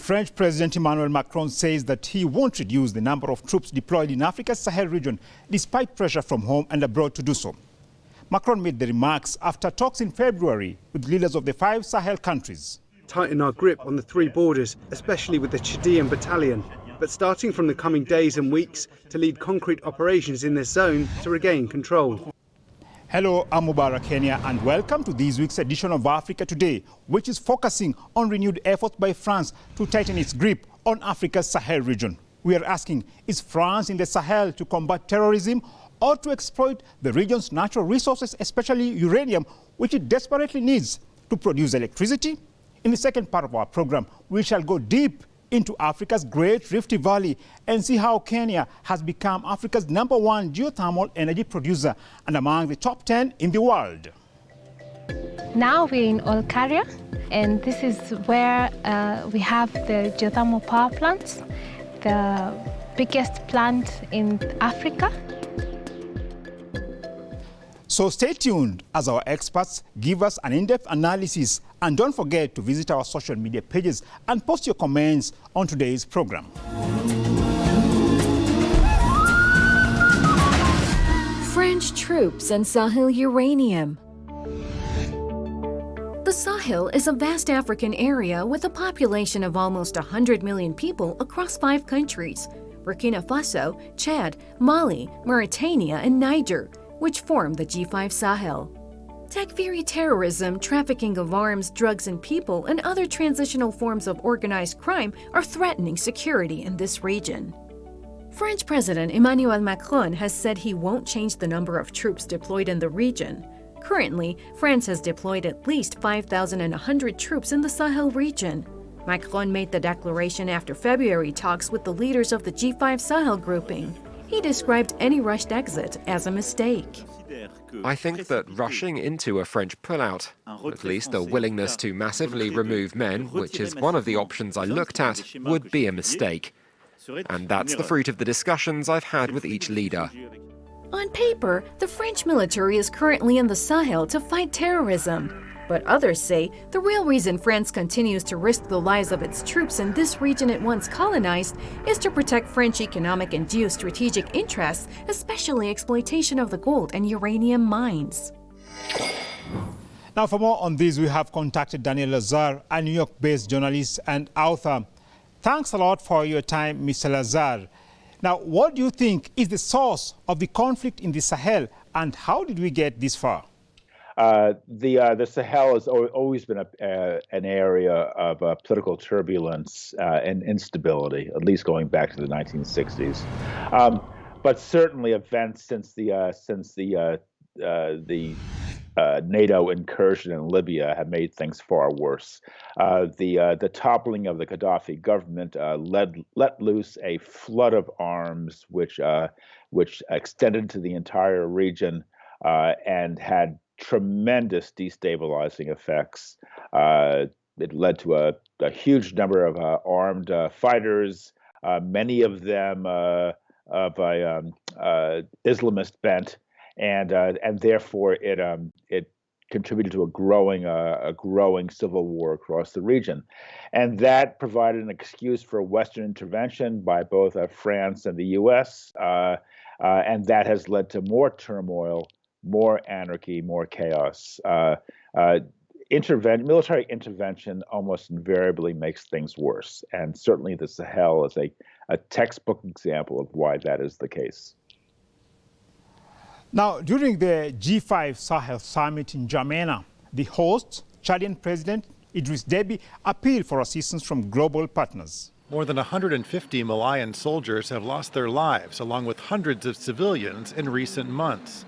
French President Emmanuel Macron says that he won't reduce the number of troops deployed in Africa's Sahel region, despite pressure from home and abroad to do so. Macron made the remarks after talks in February with leaders of the 5 Sahel countries. Tighten our grip on the 3 borders, especially with the Chadian battalion, but starting from the coming days and weeks to lead concrete operations in this zone to regain control. Hello, I'm Mubarak Kenya, and welcome to this week's edition of Africa Today, which is focusing on renewed efforts by France to tighten its grip on Africa's Sahel region. We are asking, is France in the Sahel to combat terrorism or to exploit the region's natural resources, especially uranium, which it desperately needs to produce electricity? In the second part of our program, we shall go deep into Africa's Great Rift Valley and see how Kenya has become Africa's #1 geothermal energy producer and among the top 10 in the world. Now we're in Olkaria, and this is where we have the geothermal power plants, the biggest plant in Africa. So stay tuned as our experts give us an in-depth analysis, and don't forget to visit our social media pages and post your comments on today's program. French troops and Sahel uranium. The Sahel is a vast African area with a population of almost 100 million people across 5 countries: Burkina Faso, Chad, Mali, Mauritania, and Niger, which form the G5 Sahel. Takfiri terrorism, trafficking of arms, drugs, and people, and other transitional forms of organized crime are threatening security in this region. French President Emmanuel Macron has said he won't change the number of troops deployed in the region. Currently, France has deployed at least 5,100 troops in the Sahel region. Macron made the declaration after February talks with the leaders of the G5 Sahel grouping. He described any rushed exit as a mistake. I think that rushing into a French pullout, at least a willingness to massively remove men, which is one of the options I looked at, would be a mistake. And that's the fruit of the discussions I've had with each leader. On paper, the French military is currently in the Sahel to fight terrorism. But others say the real reason France continues to risk the lives of its troops in this region it once colonized is to protect French economic and geostrategic interests, especially exploitation of the gold and uranium mines. Now, for more on this, we have contacted Daniel Lazar, a New York-based journalist and author. Thanks a lot for your time, Mr. Lazar. Now, what do you think is the source of the conflict in the Sahel, and how did we get this far? The Sahel has always been an area of political turbulence and instability, at least going back to the 1960s. But certainly, events since the NATO incursion in Libya have made things far worse. The toppling of the Gaddafi government let loose a flood of arms, which extended to the entire region and had tremendous destabilizing effects. It led to a huge number of armed fighters, many of them of Islamist bent, and therefore it contributed to a growing civil war across the region, and that provided an excuse for Western intervention by both France and the U.S., and that has led to more turmoil, more anarchy, more chaos. Military intervention almost invariably makes things worse, and certainly the Sahel is a textbook example of why that is the case. Now, during the G5 Sahel summit in N'Djamena, the host, Chadian President Idriss Déby, appealed for assistance from global partners. More than 150 Malayan soldiers have lost their lives, along with hundreds of civilians in recent months.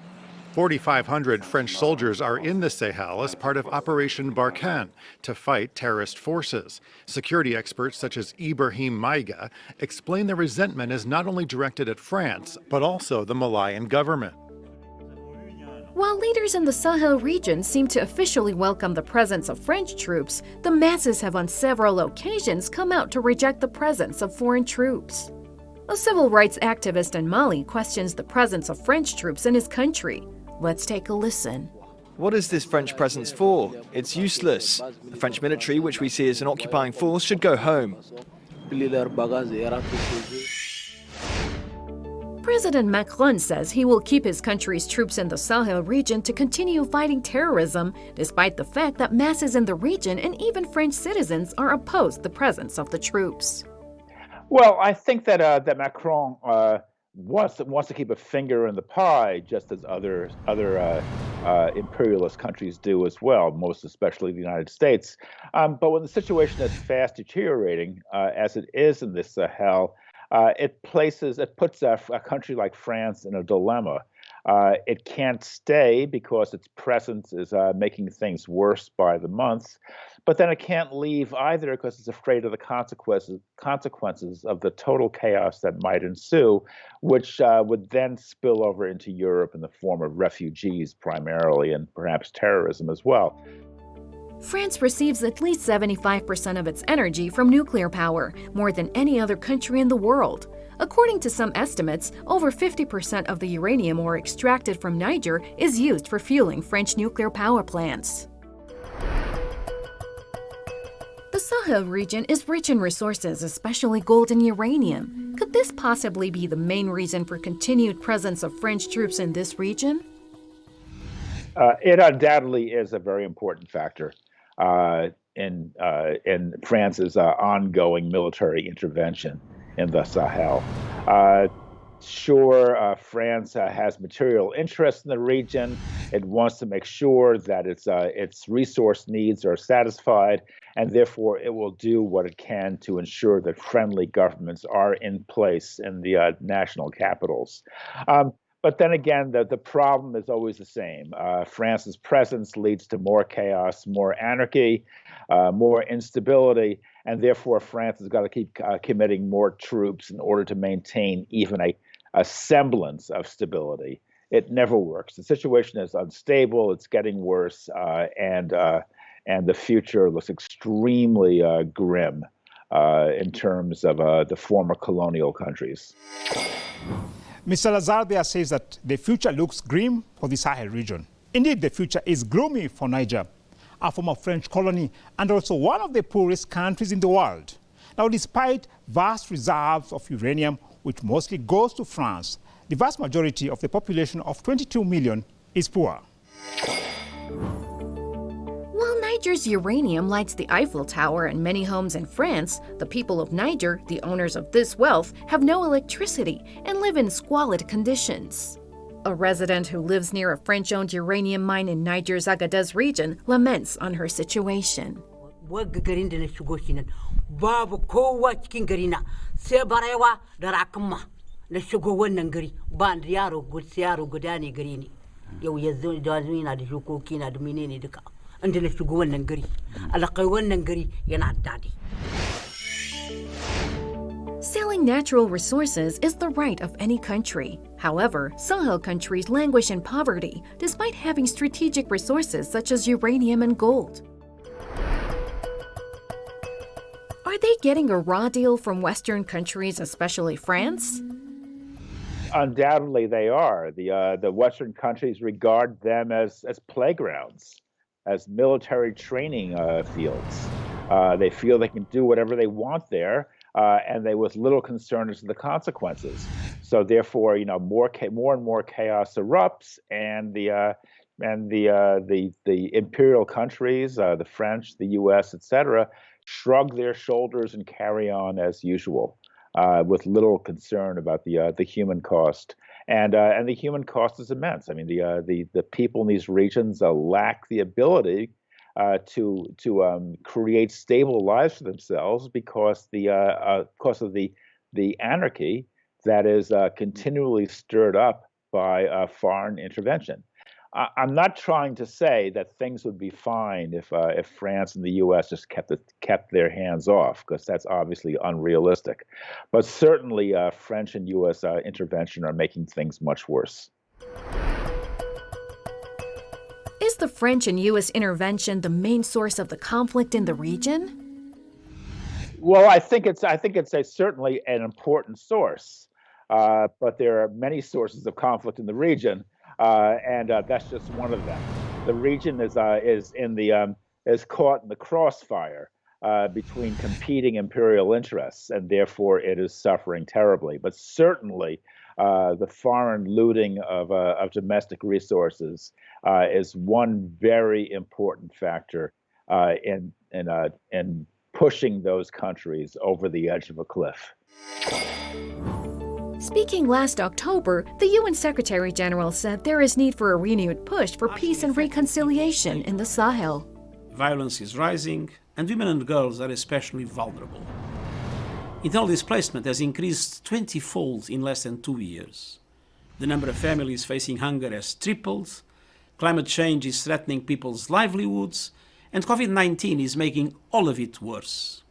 4,500 French soldiers are in the Sahel as part of Operation Barkhane to fight terrorist forces. Security experts such as Ibrahim Maiga explain the resentment is not only directed at France, but also the Malayan government. While leaders in the Sahel region seem to officially welcome the presence of French troops, the masses have on several occasions come out to reject the presence of foreign troops. A civil rights activist in Mali questions the presence of French troops in his country. Let's take a listen. What is this French presence for? It's useless. The French military, which we see as an occupying force, should go home. President Macron says he will keep his country's troops in the Sahel region to continue fighting terrorism, despite the fact that masses in the region and even French citizens are opposed to the presence of the troops. Well, I think that Macron wants to keep a finger in the pie, just as other imperialist countries do as well, most especially the United States. But when the situation is fast deteriorating, as it is in the Sahel, it puts a country like France in a dilemma. It can't stay because its presence is making things worse by the month, but then it can't leave either because it's afraid of the consequences of the total chaos that might ensue, which would then spill over into Europe in the form of refugees primarily, and perhaps terrorism as well. France receives at least 75% of its energy from nuclear power, more than any other country in the world. According to some estimates, over 50% of the uranium ore extracted from Niger is used for fueling French nuclear power plants. The Sahel region is rich in resources, especially gold and uranium. Could this possibly be the main reason for continued presence of French troops in this region? It undoubtedly is a very important factor in France's ongoing military intervention in the Sahel. France has material interest in the region. It wants to make sure that its resource needs are satisfied, and therefore it will do what it can to ensure that friendly governments are in place in the national capitals. But then again, the problem is always the same. France's presence leads to more chaos, more anarchy, more instability, and therefore France has got to keep committing more troops in order to maintain even a semblance of stability. It never works. The situation is unstable. It's getting worse, and the future looks extremely grim in terms of the former colonial countries. Mr. Lazardia says that the future looks grim for the Sahel region. Indeed, the future is gloomy for Niger, a former French colony and also one of the poorest countries in the world. Now, despite vast reserves of uranium, which mostly goes to France, the vast majority of the population of 22 million is poor. While Niger's uranium lights the Eiffel Tower and many homes in France, the people of Niger, the owners of this wealth, have no electricity and live in squalid conditions. A resident who lives near a French-owned uranium mine in Niger's Agadez region laments on her situation. Selling natural resources is the right of any country. However, Sahel countries languish in poverty despite having strategic resources such as uranium and gold. Are they getting a raw deal from Western countries, especially France? Undoubtedly they are. The Western countries regard them as playgrounds, as military training fields. They feel they can do whatever they want there, and they with little concern as to the consequences. So therefore, more and more chaos erupts, and the imperial countries, the French, the U.S., etc., shrug their shoulders and carry on as usual, with little concern about the human cost. And the human cost is immense. I mean, the people in these regions lack the ability to create stable lives for themselves because of the anarchy that is continually stirred up by foreign intervention. I'm not trying to say that things would be fine if France and the U.S. just kept their hands off, because that's obviously unrealistic. But certainly, French and U.S. Intervention are making things much worse. Is the French and U.S. intervention the main source of the conflict in the region? Well, I think it's certainly an important source, but there are many sources of conflict in the region, and that's just one of them. the region is caught in the crossfire between competing imperial interests, and therefore it is suffering terribly. But certainly, the foreign looting of domestic resources is one very important factor in pushing those countries over the edge of a cliff. Speaking last October, the UN Secretary General said there is need for a renewed push for peace and reconciliation in the Sahel. Violence is rising, and women and girls are especially vulnerable. Internal displacement has increased 20-fold in less than 2 years. The number of families facing hunger has tripled, climate change is threatening people's livelihoods, and COVID-19 is making all of it worse.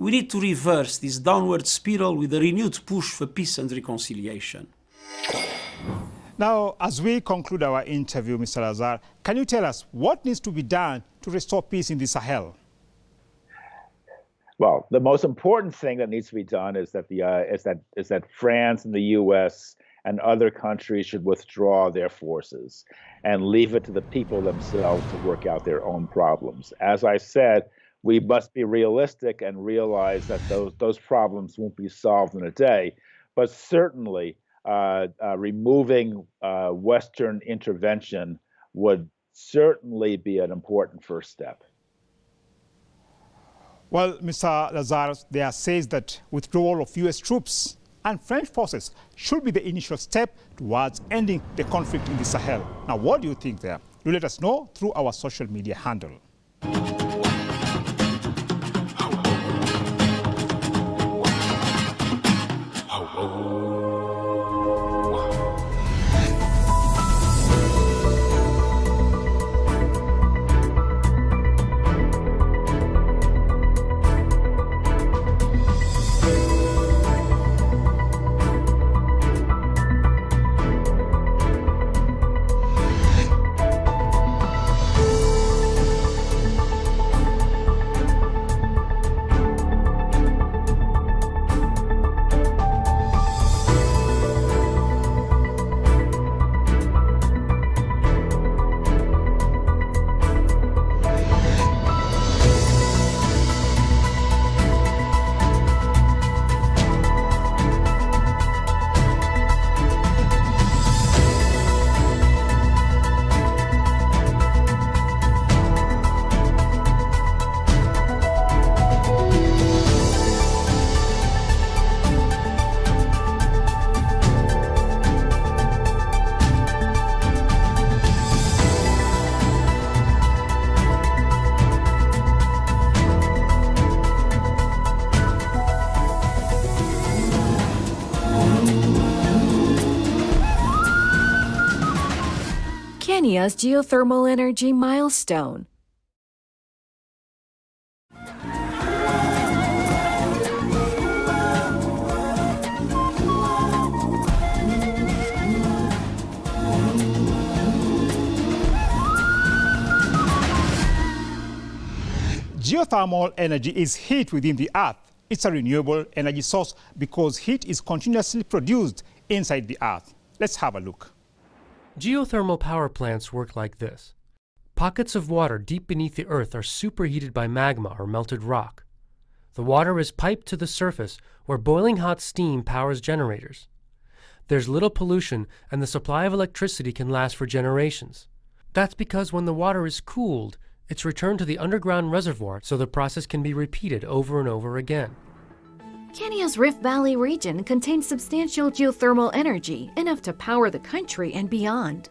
We need to reverse this downward spiral with a renewed push for peace and reconciliation. Now, as we conclude our interview, Mr. Lazar, can you tell us what needs to be done to restore peace in the Sahel? Well, the most important thing that needs to be done is that France and the U.S. and other countries should withdraw their forces and leave it to the people themselves to work out their own problems. As I said, we must be realistic and realize that those problems won't be solved in a day, but certainly removing Western intervention would certainly be an important first step. Well, Mr. Lazar, there says that withdrawal of U.S. troops and French forces should be the initial step towards ending the conflict in the Sahel. Now, what do you think there? You let us know through our social media handle. Kenya's geothermal energy milestone. Geothermal energy is heat within the earth. It's a renewable energy source because heat is continuously produced inside the earth. Let's have a look. Geothermal power plants work like this. Pockets of water deep beneath the earth are superheated by magma or melted rock. The water is piped to the surface where boiling hot steam powers generators. There's little pollution and the supply of electricity can last for generations. That's because when the water is cooled, it's returned to the underground reservoir so the process can be repeated over and over again. Kenya's Rift Valley region contains substantial geothermal energy, enough to power the country and beyond.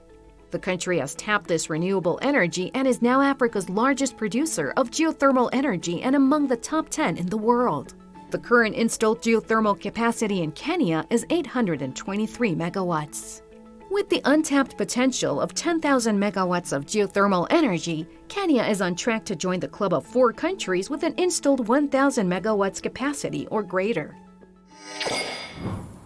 The country has tapped this renewable energy and is now Africa's largest producer of geothermal energy and among the top 10 in the world. The current installed geothermal capacity in Kenya is 823 megawatts. With the untapped potential of 10,000 megawatts of geothermal energy, Kenya is on track to join the club of 4 countries with an installed 1,000 megawatts capacity or greater.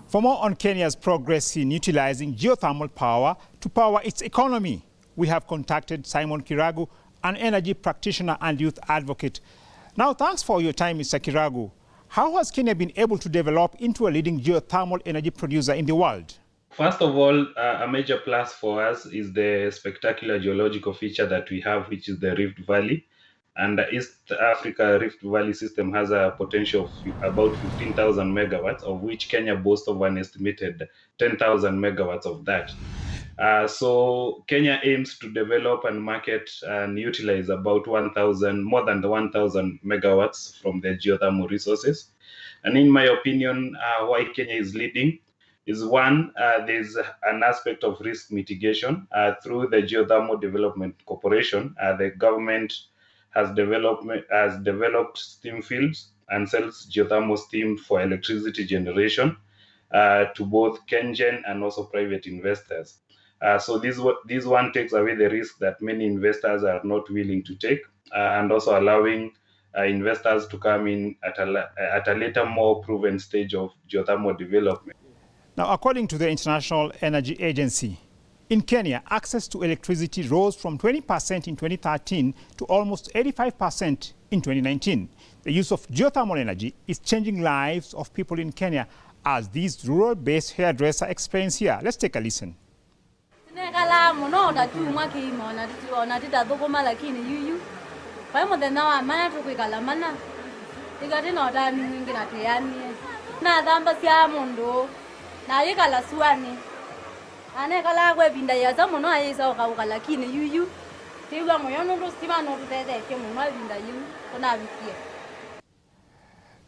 For more on Kenya's progress in utilizing geothermal power to power its economy, we have contacted Simon Kiragu, an energy practitioner and youth advocate. Now, thanks for your time, Mr. Kiragu. How has Kenya been able to develop into a leading geothermal energy producer in the world? First of all, a major plus for us is the spectacular geological feature that we have, which is the Rift Valley. And the East Africa Rift Valley system has a potential of about 15,000 megawatts, of which Kenya boasts of an estimated 10,000 megawatts of that. So Kenya aims to develop and market and utilize about 1,000, more than the 1,000 megawatts from the geothermal resources. And in my opinion, why Kenya is leading is one, there's an aspect of risk mitigation. Through the Geothermal Development Corporation, the government has developed steam fields and sells geothermal steam for electricity generation to both Kenyan and also private investors. So this one takes away the risk that many investors are not willing to take, and also allowing investors to come in at a later, more proven stage of geothermal development. Now, according to the International Energy Agency, in Kenya, access to electricity rose from 20% in 2013 to almost 85% in 2019. The use of geothermal energy is changing lives of people in Kenya, as these rural-based hairdresser experience here. Let's take a listen.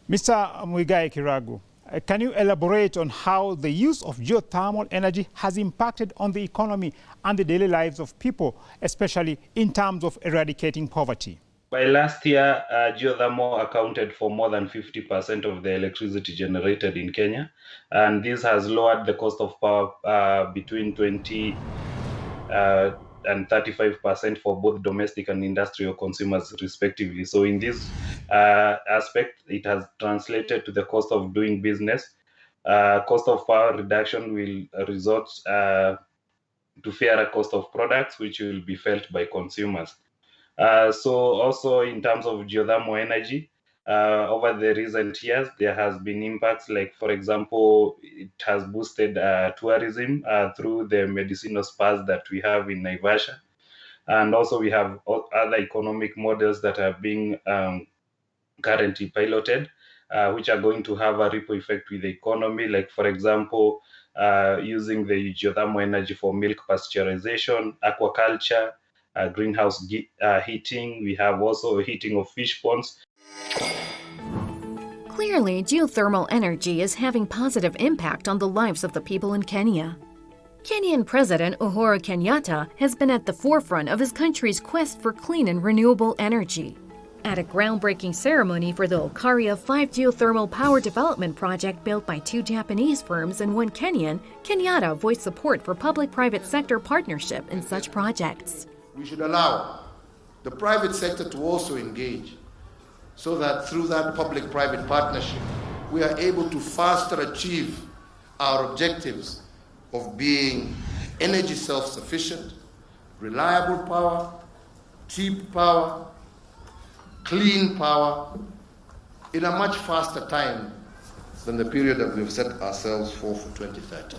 Mr. Muigai Kiragu, can you elaborate on how the use of geothermal energy has impacted on the economy and the daily lives of people, especially in terms of eradicating poverty? By last year, geothermal accounted for more than 50% of the electricity generated in Kenya, and this has lowered the cost of power between 20 and 35% for both domestic and industrial consumers, respectively. So in this aspect, it has translated to the cost of doing business. Cost of power reduction will result to fairer cost of products, which will be felt by consumers. So also in terms of geothermal energy, over the recent years, there has been impacts like, for example, it has boosted tourism through the medicinal spas that we have in Naivasha. And also we have other economic models that are being currently piloted, which are going to have a ripple effect with the economy. Like, for example, using the geothermal energy for milk pasteurization, aquaculture, greenhouse heating. We have also heating of fish ponds. Clearly, geothermal energy is having positive impact on the lives of the people in Kenya. Kenyan President Uhuru Kenyatta has been at the forefront of his country's quest for clean and renewable energy. At a groundbreaking ceremony for the Olkaria 5 geothermal power development project built by 2 Japanese firms and 1 Kenyan, Kenyatta voiced support for public-private sector partnership in such projects. We should allow the private sector to also engage so that through that public-private partnership, we are able to faster achieve our objectives of being energy self-sufficient, reliable power, cheap power, clean power, in a much faster time than the period that we've set ourselves for 2030.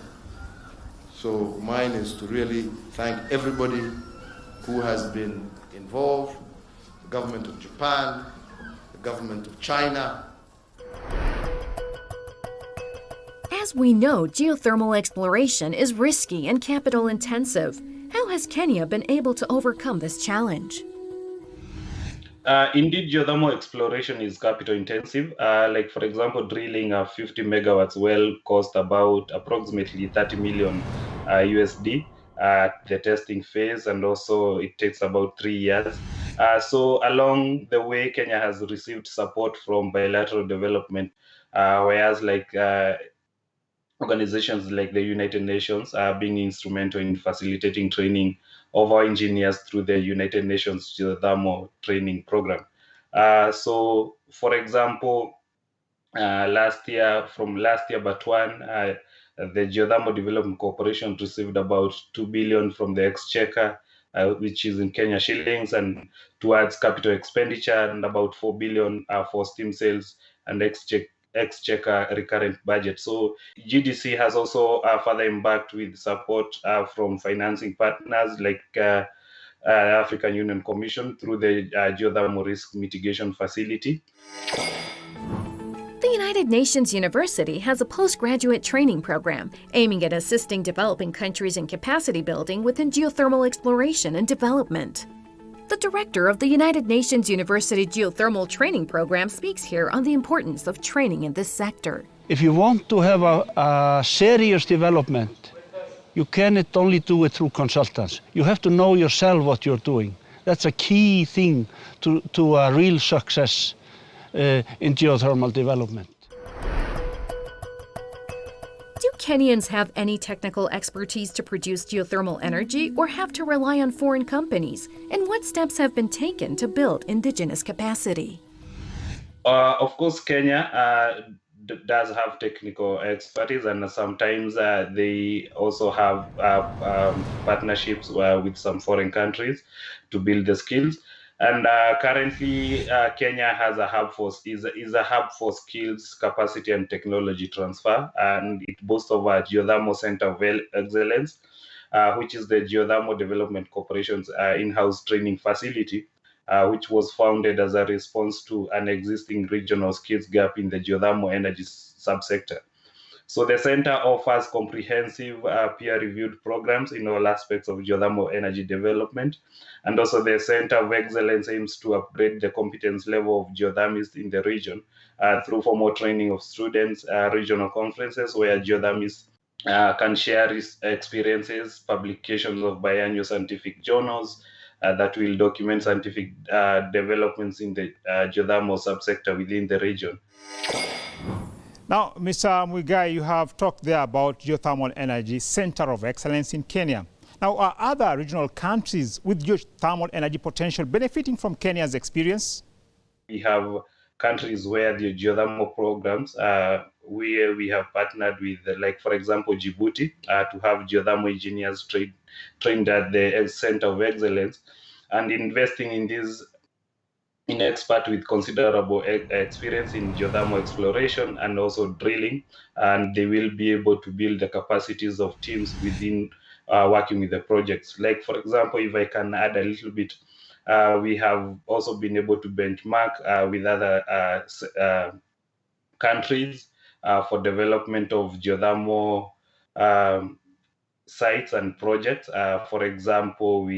So mine is to really thank everybody who has been involved, the government of Japan, the government of China. As we know, geothermal exploration is risky and capital intensive. How has Kenya been able to overcome this challenge? Indeed, geothermal exploration is capital intensive. Like, for example, drilling a 50 megawatts well cost about approximately 30 million USD at the testing phase, and also it takes about 3 years. So along the way, Kenya has received support from bilateral development, whereas like organizations like the United Nations are being instrumental in facilitating training of our engineers through the United Nations Geothermal Training Program. So, for example, last year but one, the Geothermal Development Corporation received about 2 billion from the Exchequer, which is in Kenya shillings, and towards capital expenditure, and about 4 billion for steam sales and exchequer recurrent budget. So GDC has also further embarked with support from financing partners like African Union Commission through the Geothermal Risk Mitigation Facility. The United Nations University has a postgraduate training program aiming at assisting developing countries in capacity building within geothermal exploration and development. The director of the United Nations University Geothermal Training Program speaks here on the importance of training in this sector. If you want to have a serious development, you cannot only do it through consultants. You have to know yourself what you're doing. That's a key thing to a real success in geothermal development. Do Kenyans have any technical expertise to produce geothermal energy or have to rely on foreign companies? And what steps have been taken to build indigenous capacity? Of course, Kenya does have technical expertise, and sometimes they also have partnerships with some foreign countries to build the skills. And currently, Kenya has a hub is a hub for skills, capacity, and technology transfer, and it boasts of a Geothermal Center of Excellence, which is the Geothermal Development Corporation's in-house training facility, which was founded as a response to an existing regional skills gap in the geothermal energy subsector. So the center offers comprehensive peer-reviewed programs in all aspects of geothermal energy development. And also the Center of Excellence aims to upgrade the competence level of geothermists in the region through formal training of students, regional conferences where geothermists can share experiences, publications of biannual scientific journals that will document scientific developments in the geothermal subsector within the region. Now, Mr. Muigai, you have talked there about Geothermal Energy Center of Excellence in Kenya. Now, are other regional countries with geothermal energy potential benefiting from Kenya's experience? We have countries where the geothermal programs, where we have partnered with, like, for example, Djibouti, to have geothermal engineers trained at the Center of Excellence, and investing in these in expert with considerable experience in geothermal exploration and also drilling, and they will be able to build the capacities of teams within working with the projects. Like, for example, if I can add a little bit, we have also been able to benchmark with other countries for development of geothermal sites and projects. For example,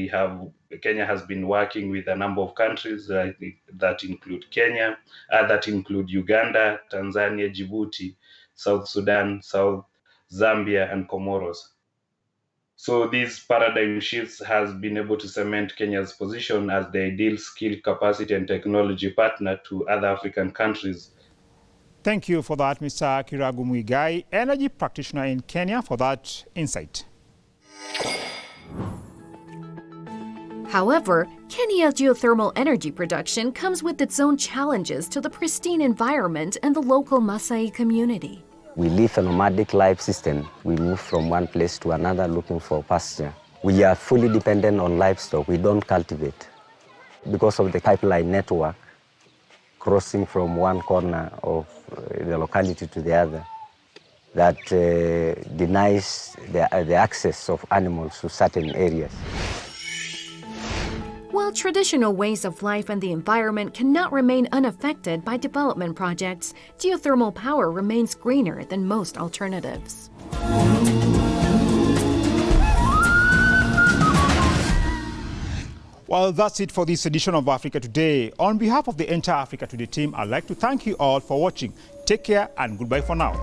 Kenya has been working with a number of countries that include Kenya, that include Uganda, Tanzania, Djibouti, South Sudan, Zambia, and Comoros. So these paradigm shifts has been able to cement Kenya's position as the ideal skill, capacity, and technology partner to other African countries. Thank you for that, Mr. Kiragu Muigai, energy practitioner in Kenya, for that insight. However, Kenya's geothermal energy production comes with its own challenges to the pristine environment and the local Maasai community. We live a nomadic life system. We move from one place to another looking for pasture. We are fully dependent on livestock. We don't cultivate. Because of the pipeline network crossing from one corner of the locality to the other, that denies the access of animals to certain areas. While traditional ways of life and the environment cannot remain unaffected by development projects, geothermal power remains greener than most alternatives. Well, that's it for this edition of Africa Today. On behalf of the entire Africa Today team, I'd like to thank you all for watching. Take care and goodbye for now.